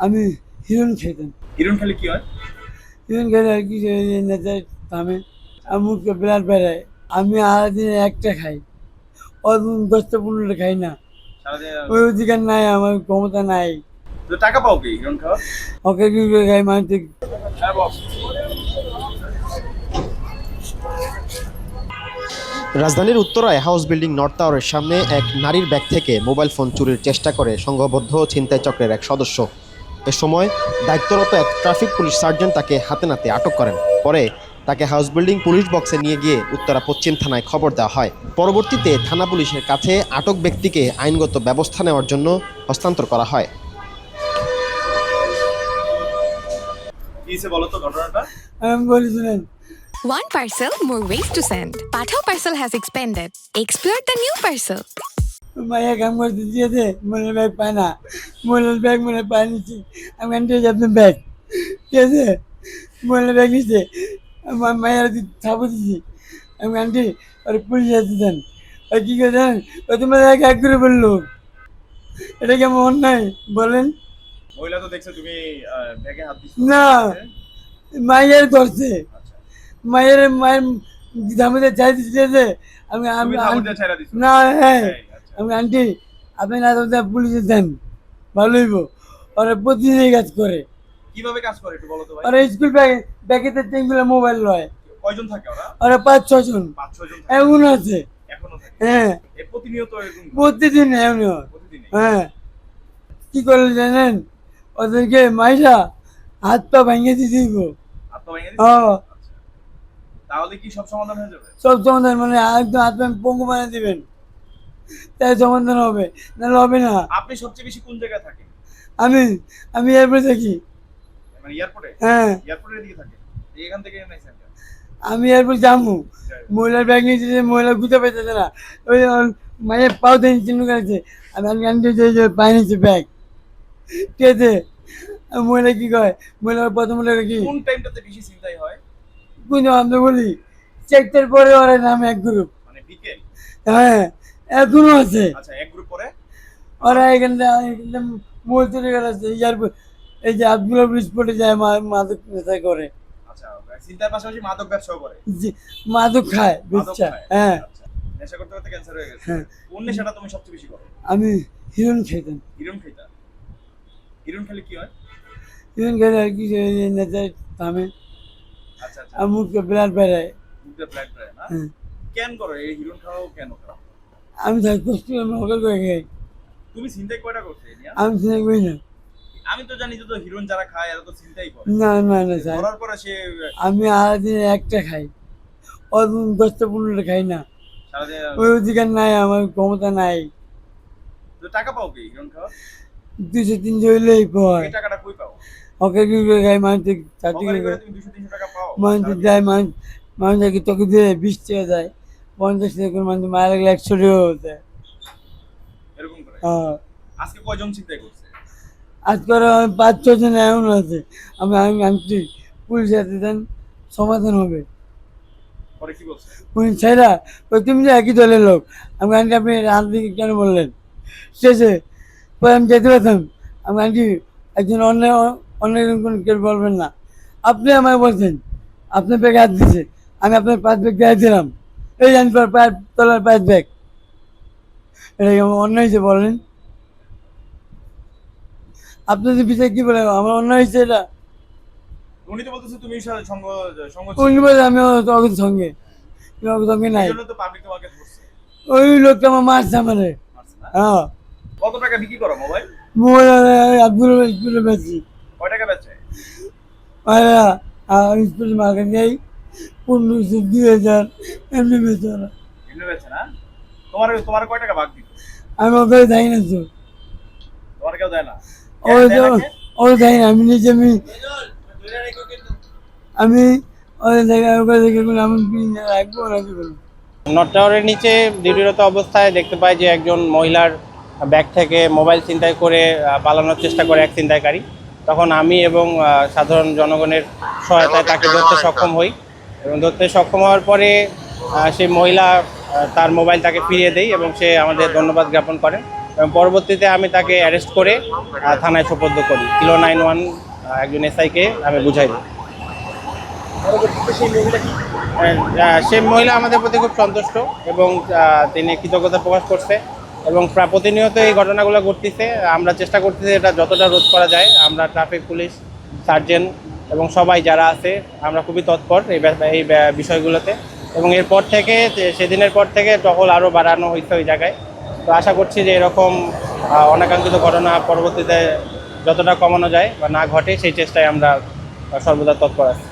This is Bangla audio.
আমি হিরণ খেতাম। হিরণ খেলে কি হয়? হিরণ খেলে আর কি নেতার থামে, আর মুখে ব্লাড বেড়ায়। আমি দিনে একটা খাই, অত 10টা 15টা খাই না। সারাদিন ওই অধিকার নাই, আমার ক্ষমতা নাই। তো টাকা পাও কি হিরণ খাওয়া? ওকে কি করে খাই মানুষ? হ্যাঁ বস। রাজধানীর উত্তরায় হাউস বিল্ডিং নর্থ টাওয়ারের সামনে এক নারীর ব্যাগ থেকে মোবাইল ফোন চুরির চেষ্টা করে সংঘবদ্ধ ছিনতাই চক্রের এক সদস্য। এ সময় দায়িত্বরত এক ট্রাফিক পুলিশ সার্জেন্ট তাকে হাতে নাতে আটক করেন। পরে তাকে হাউস বিল্ডিং পুলিশ বক্সে নিয়ে গিয়ে উত্তরা পশ্চিম থানায় খবর দেওয়া হয়। পরবর্তীতে থানা পুলিশের কাছে আটক ব্যক্তিকে আইনগত ব্যবস্থা নেওয়ার জন্য হস্তান্তর করা হয়। কি হয়েছে বলো তো ঘটনাটা? আমি বলেছিলেন One parcel, more ways to send. Pathao parcel has expanded. Explore the new parcel. মাইয়া কাম করতে দিয়েছে, মনের ব্যাগ পায় না, মনের ব্যাগ মনে পায় নিচ্ছি। আমি আনতে আপনার ব্যাগ, ঠিক আছে, মনের ব্যাগ নিচ্ছে। আমার মায়ের থাপো দিচ্ছি, আমি আনটি আর পুলিশ আসতে দেন। আর কী করে জানেন, ও তোমার এক করে বললো। এটা কি আমার অন্যায় বলেন? মহিলা তো দেখছে তুমি ব্যাগে হাত দিচ্ছ। না, মায়ের ধরছে, আচ্ছা, মায়ের ধামে চাই দিচ্ছে। আমি তুমি আমি ধামুর দিয়ে ছেড়ে দিছো? না, হ্যাঁ, এই, আচ্ছা। আমি আন্টি আপনি না তো পুলিশে দেন, ভালো হইব। ওরা প্রতিদিন এই কাজ করে। কিভাবে কাজ করে একটু বলো তো ভাই। ওরা স্কুল ব্যাগেতে 3গুলো মোবাইল লয়। কয়জন থাকে ওরা? ওরা 5-6 জন 5-6 জন থাকে। এমন আছে। এখনো থাকে? হ্যাঁ, এ প্রতিনিয়ত এরকম ঘটে? প্রতিদিন এমন হয়। প্রতিদিনই? হ্যাঁ, কি করলে জানেন, ওদেরকে মাইরা হাত পা ভেঙে দিয়ে দিব। আত্মা ভেঙে দিচ্ছে? হ্যাঁ, আচ্ছা। তাহলে কি সব সমাধান হয়ে যাবে? সব সমাধান, মানে একদম হাত পা পঙ্গু বানিয়ে দিবেন, তাই সমাধান হবে, নাহলে হবে না। আপনি সবচেয়ে বেশি কোন জায়গায় থাকেন? আমি আমি এরপরে থাকি। মানে এয়ারপোর্টে? হ্যাঁ, এয়ারপোর্টের দিকে থাকে? এখান থেকে নাইছেন কেন? আমি এরপর যাবো, মহিলার ব্যাগ নিয়েছে, মহিলা গুতে পাইতেছে না, ওই ওর মায়ের পাও দিয়ে চিহ্ন করেছে। আমি আনতে যে পায়ে নিচ্ছে ব্যাগ, ঠিক আছে। আর মহিলা কি কয়, মহিলা প্রথম বলে কি কোন টাইমটাতে বেশি চিন্তাই হয়? কোন আমরা বলি চেকটার পরে ওরা নামে এক গ্রুপ। মানে বিকেল? হ্যাঁ, এখনো আছে। আচ্ছা, এক গ্রুপ পরে? ওরা এখানটা মোল চলে গেল, এয়ারপোর্ট, এই যে আব্দুল স্পটে যায়, মাদক নেশা করে। আচ্ছা, চিন্তার পাশাপাশি মাদক ব্যবসাও করে? মাদক খায়, মাদক বুঝছা? খায়? হ্যাঁ, আচ্ছা। নেশা করতে করতে ক্যান্সার হয়ে গেছে? হ্যাঁ। কোন নেশাটা তুমি সবচেয়ে বেশি করো? আমি হিরণ খেতাম। হিরণ খাইতা? হিরণ খেলে কি হয়? হিরণ খেলে আর কি নেতার থামে, আচ্ছা, আচ্ছা। আর মুখে ব্লাড বেড়ায়। মুখে ব্ল্যাক ড্রাই না? হ্যাঁ, কেন করো এই হিরণ খাও কেন খাও? আমি তাই কষ্ট করে মকল করে খাই। তুমি চিন্তাই কয়টা করছো এই নিয়ে? আমি চিন্তা করি না। আমি তো জানি যে তো হিরণ যারা খায় এরা তো চিন্তাই করে। না না না স্যার, করার পরে সে আমি দিনে একটা খাই, অত 10টা 15টা খাই না। সারাদিন ওই অধিকার নাই, আমার ক্ষমতা নাই। তো টাকা পাও কি হিরণ খাওয়া? 200-300 হইলেই পয়। এই টাকাটা কই পাও? ওকে কি করে খাই, মানুষ চাকরি হকারি করে, করে তুমি 200-300 টাকা পাও? মানুষ যায়, মানুষ তোকে দিয়ে 20 টাকা দেয়, 50 টাকা করে, মানুষ মারা গেলে 100 টাকাও দেয়। এরকম করে? হ্যাঁ, আজকে কয়জন চিন্তাই করছে? আজকে 5-6 জন এমন আছে। আমি আমি আনছি, পুলিশ হাতে দেন, সমাধান হবে। পরে কি বলছে? পুলিশ ছেড়া, ওই তুমি যে একই দলের লোক, আমি আনটি আপনি রাত দিকে কেন বললেন শেষে? পরে আমি যেতে পারতাম। আমি আনটি একজন অন্য কোনো কেউ বলবেন না। আপনি আমাকে বলছেন, আপনার ব্যাগে হাত দিছে, আমি আপনার 5 ব্যাগ দিয়ে দিলাম, এই জানি পায়ের তলার 5 ব্যাগ, এটা কি আমার অন্য হয়েছে বলেন? আপনাদের বিষয়ে কি বলেন, আমার অন্য হয়েছে এটা? উনি তো বলতেছে তুমি সঙ্গ সঙ্গ উনি বলে আমি ওর সঙ্গে, ওর সঙ্গে নাই। এইজন্য তো পাবলিক তোমাকে ধরছে। ওই লোকটা আমার মারছে আমারে। মারছে না? হ্যাঁ, কত টাকা বিক্রি করো মোবাইল? মোবাইল আব্দুল স্কুলে বেশি, কয় টাকা বেচে? স্কুল মার্কেট নেই, 1500-2000 এমনি বেশি ওরা। এমনি বেচে না? তোমার তোমার কয় টাকা ভাগ দিত? আমি ওকে দেয় না তো, তোমার কেউ দেয় না? ও দেয় না কে? ও দেয় না, আমি নিজে আমি ওদের জায়গায় ওকে দেখে কোনো এমন কিনে রাখবো না, কি বলবো। নর্থ টাওয়ারের নিচে ডিউটিরত অবস্থায় দেখতে পাই যে একজন মহিলার ব্যাগ থেকে মোবাইল ছিনতাই করে পালানোর চেষ্টা করে এক ছিনতাইকারী। তখন আমি এবং সাধারণ জনগণের সহায়তায় তাকে ধরতে সক্ষম হই, এবং ধরতে সক্ষম হওয়ার পরে সেই মহিলা তার মোবাইল তাকে ফিরিয়ে দেয় এবং সে আমাদের ধন্যবাদ জ্ঞাপন করেন। এবং পরবর্তীতে আমি তাকে অ্যারেস্ট করে থানায় সোপর্দ করি। কিলো 91 একজন এসআইকে আমি বুঝাই দিই। সেই মহিলা আমাদের প্রতি খুব সন্তুষ্ট এবং তিনি কৃতজ্ঞতা প্রকাশ করছে এবং প্রতিনিয়ত এই ঘটনাগুলো ঘটতেছে। আমরা চেষ্টা করতেছি এটা যতটা রোধ করা যায়। আমরা ট্রাফিক পুলিশ, সার্জেন্ট এবং সবাই যারা আছে আমরা খুবই তৎপর এই বিষয়গুলোতে এবং এরপর থেকে সেদিনের পর থেকে টহল আরও বাড়ানো হয়েছে ওই জায়গায়। তো আশা করছি যে এরকম অনাকাঙ্ক্ষিত ঘটনা পরবর্তীতে যতটা কমানো যায় বা না ঘটে সেই চেষ্টায় আমরা সর্বদা তৎপর আছি।